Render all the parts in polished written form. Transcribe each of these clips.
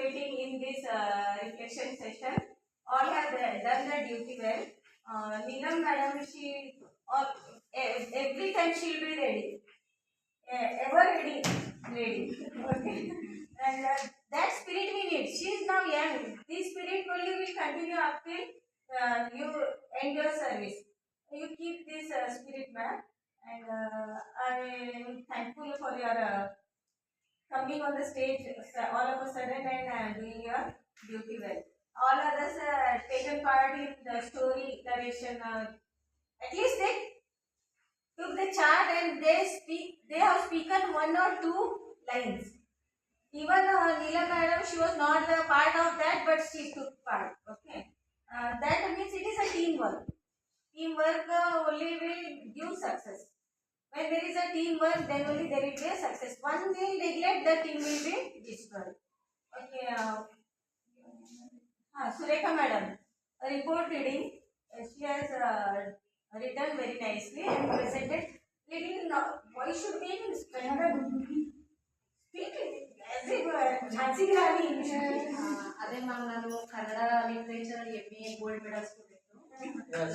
participating in this reflection session. All have done the duty well. Neelam madam, she all every time she'll be ready, ever ready, ready. Okay, and that spirit we need. She is now young. This spirit only will continue up till you end your service. You keep this spirit, ma'am, and I am thankful for your coming on the stage all of a sudden and doing your duty well. All others taken part in the story narration. At least they took the chart and they speak. They have spoken one or two lines. Even Neela madam, she was not the part of that, but she took part. Okay, that means it is a teamwork. Teamwork only will give success. When there is a teamwork, then only there will be a success. One will neglect, the team will be destroyed. Okay. Surekha madam, a report reading. She has written very nicely and presented. Little voice should be in standard. Speak it as if Jhansi ki Rani English. ಅದೇ ma'am ನಾನು Kannada literature MA gold medal student.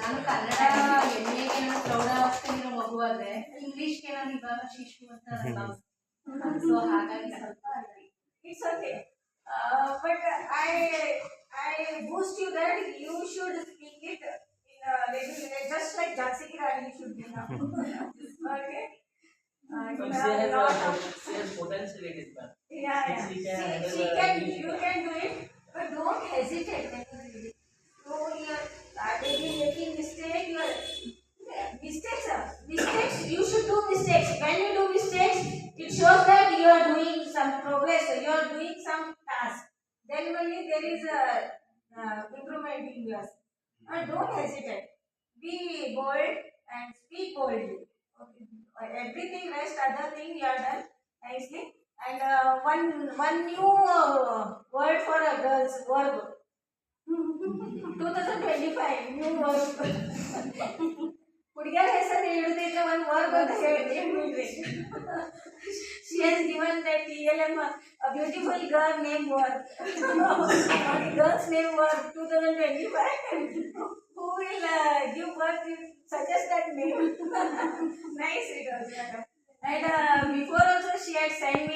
ನಾನು ಕನ್ನಡ MAಗೆ ನಾನು ಪ್ರೌಢ ಆಗ್ತಿರೋ ಮಗುವಾದ್ರೆ ಇಂಗ್ಲಿಷ್ಗೆ ನಾನು ಇವಾಗ ಶಿಶು ಅಂತ so ಹಾಗಾಗಿ ಸ್ವಲ್ಪ it's okay but I boost you that you should speak it in just like Jhansi ki Rani you should be now. Okay. She has potential in it, ma'am. Yeah. She can, you can do it, but don't hesitate when you read it. So you are making mistake. Mistakes. You should do mistakes. When you do mistakes, it shows that you are doing some progress. You are doing some task. Then only there is a improvement in yours. Don't hesitate. Be bold and speak boldly. Okay. Everything rest, other thing you are done nicely. And one new word for a girl's verb. 2025 new verb. ಹುಡುಗಿಯರ ಹೆಸರು ಹಿಡಿದಿದ್ರೆ ಒಂದು verb ಅಂತ ಹೇಳಿ she has given that TLM a beautiful girl name verb. Girl's name verb 2025. Who will give birth, suggest that name. Nice it was, madam. And before also she had sent me